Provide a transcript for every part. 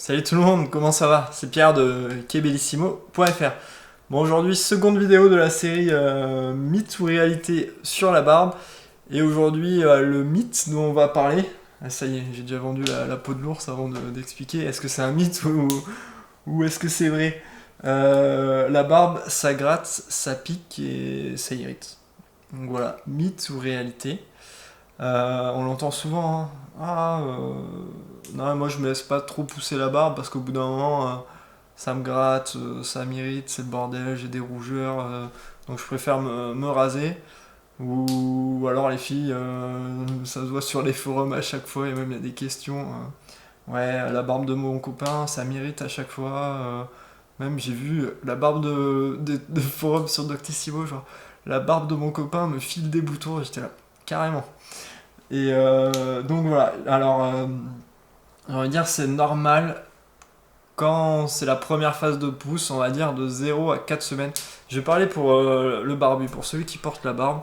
Salut tout le monde, comment ça va? C'est Pierre de Kebellissimo.fr. Bon, aujourd'hui, seconde vidéo de la série mythe ou réalité sur la barbe. Et aujourd'hui, le mythe dont on va parler. Ah, ça y est, j'ai déjà vendu la peau de l'ours avant d'expliquer. Est-ce que c'est un mythe ou est-ce que c'est vrai? La barbe, ça gratte, ça pique et ça irrite. Donc voilà, mythe ou réalité. On l'entend souvent, hein. Non, moi je me laisse pas trop pousser la barbe parce qu'au bout d'un moment, ça me gratte, ça m'irrite, c'est le bordel, j'ai des rougeurs, donc je préfère me raser. Ou alors les filles, ça se voit sur les forums à chaque fois, et même il y a des questions. Ouais, la barbe de mon copain, ça m'irrite à chaque fois. Même j'ai vu la barbe de forum sur Doctissimo, genre la barbe de mon copain me file des boutons, et j'étais là, carrément. Et donc voilà, alors on va dire c'est normal quand c'est la première phase de pousse, on va dire de 0 à 4 semaines. Je vais parler pour le barbu, pour celui qui porte la barbe.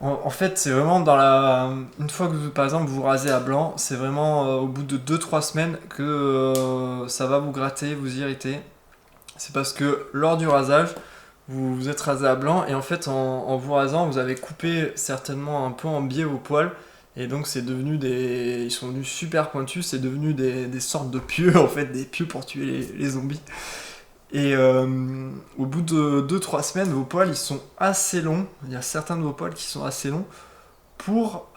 En fait, c'est vraiment dans la. Une fois que par exemple vous rasez à blanc, c'est vraiment au bout de 2 3 semaines que ça va vous gratter, vous irriter. C'est parce que lors du rasage, vous vous êtes rasé à blanc et en fait en vous rasant vous avez coupé certainement un peu en biais vos poils et donc c'est devenu des. Ils sont devenus super pointus, c'est devenu des sortes de pieux en fait, des pieux pour tuer les zombies. Et au bout de 2 3 semaines vos poils ils sont assez longs, il y a certains de vos poils qui sont assez longs pour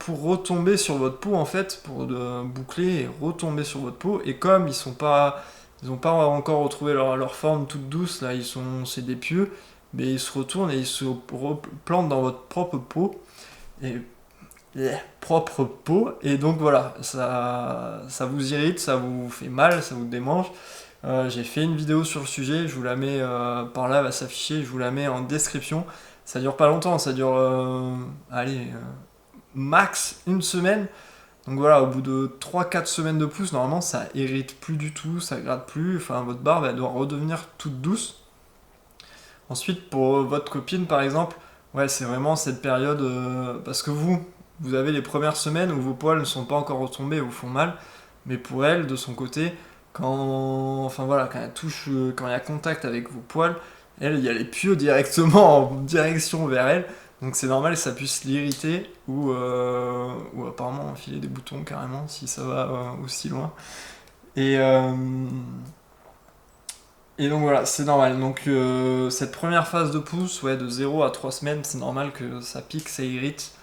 retomber sur votre peau en fait, pour boucler et retomber sur votre peau et comme ils n'ont pas encore retrouvé leur forme toute douce, là, c'est des pieux, mais ils se retournent et ils se replantent dans votre propre peau. Et, propre peau, et donc voilà, ça vous irrite, ça vous fait mal, ça vous démange. J'ai fait une vidéo sur le sujet, je vous la mets par là, elle va s'afficher, je vous la mets en description. Ça dure pas longtemps, ça dure, max une semaine. Donc voilà, au bout de 3 4 semaines de pouce, normalement ça irrite plus du tout, ça gratte plus, enfin votre barbe elle doit redevenir toute douce. Ensuite pour votre copine par exemple, ouais c'est vraiment cette période, parce que vous avez les premières semaines où vos poils ne sont pas encore retombés et vous font mal, mais pour elle de son côté, enfin voilà, quand elle touche, quand il y a contact avec vos poils, elle, il y a les pieux directement en direction vers elle, donc c'est normal que ça puisse l'irriter ou apparemment enfiler des boutons carrément si ça va aussi loin. Et, euh, et donc voilà, c'est normal. Donc cette première phase de pousse, ouais, de 0 à 3 semaines, c'est normal que ça pique, ça irrite.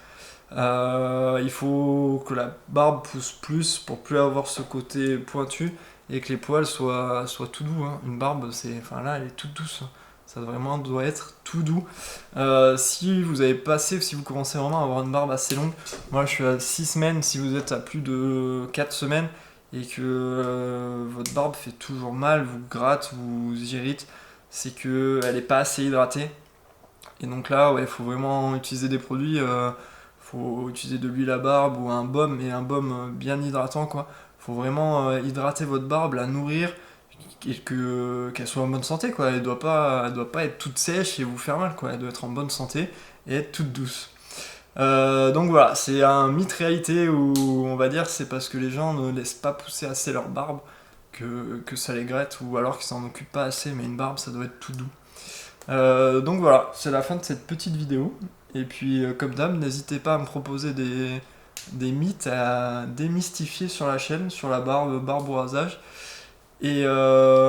Il faut que la barbe pousse plus pour plus avoir ce côté pointu et que les poils soient tout doux, hein. Une barbe, enfin là, elle est toute douce, hein. Ça vraiment doit être tout doux. Si vous avez passé, si vous commencez vraiment à avoir une barbe assez longue, moi je suis à 6 semaines, si vous êtes à plus de 4 semaines et que votre barbe fait toujours mal, vous gratte, vous irrite, c'est qu'elle n'est pas assez hydratée. Et donc là, ouais, il faut vraiment utiliser des produits. Faut utiliser de l'huile à barbe ou un baume, et un baume bien hydratant quoi. Faut vraiment hydrater votre barbe, la nourrir et qu'elle soit en bonne santé quoi. Elle doit pas être toute sèche et vous faire mal quoi. Elle doit être en bonne santé et être toute douce. Donc voilà, c'est un mythe réalité où on va dire c'est parce que les gens ne laissent pas pousser assez leur barbe que ça les gratte ou alors qu'ils s'en occupent pas assez, mais une barbe ça doit être tout doux. Donc voilà, c'est la fin de cette petite vidéo. Et puis comme d'hab, n'hésitez pas à me proposer des mythes à démystifier sur la chaîne, sur la barbe au rasage. Et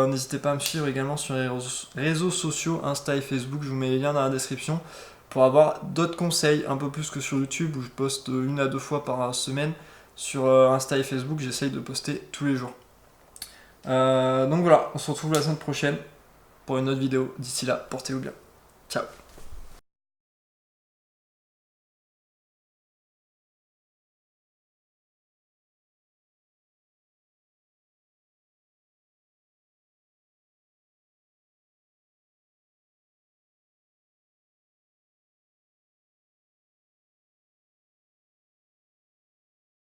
n'hésitez pas à me suivre également sur les réseaux sociaux, Insta et Facebook, je vous mets les liens dans la description pour avoir d'autres conseils, un peu plus que sur YouTube où je poste 1 à 2 fois par semaine. Sur Insta et Facebook, j'essaye de poster tous les jours. Donc voilà, on se retrouve la semaine prochaine pour une autre vidéo. D'ici là, portez-vous bien. Ciao.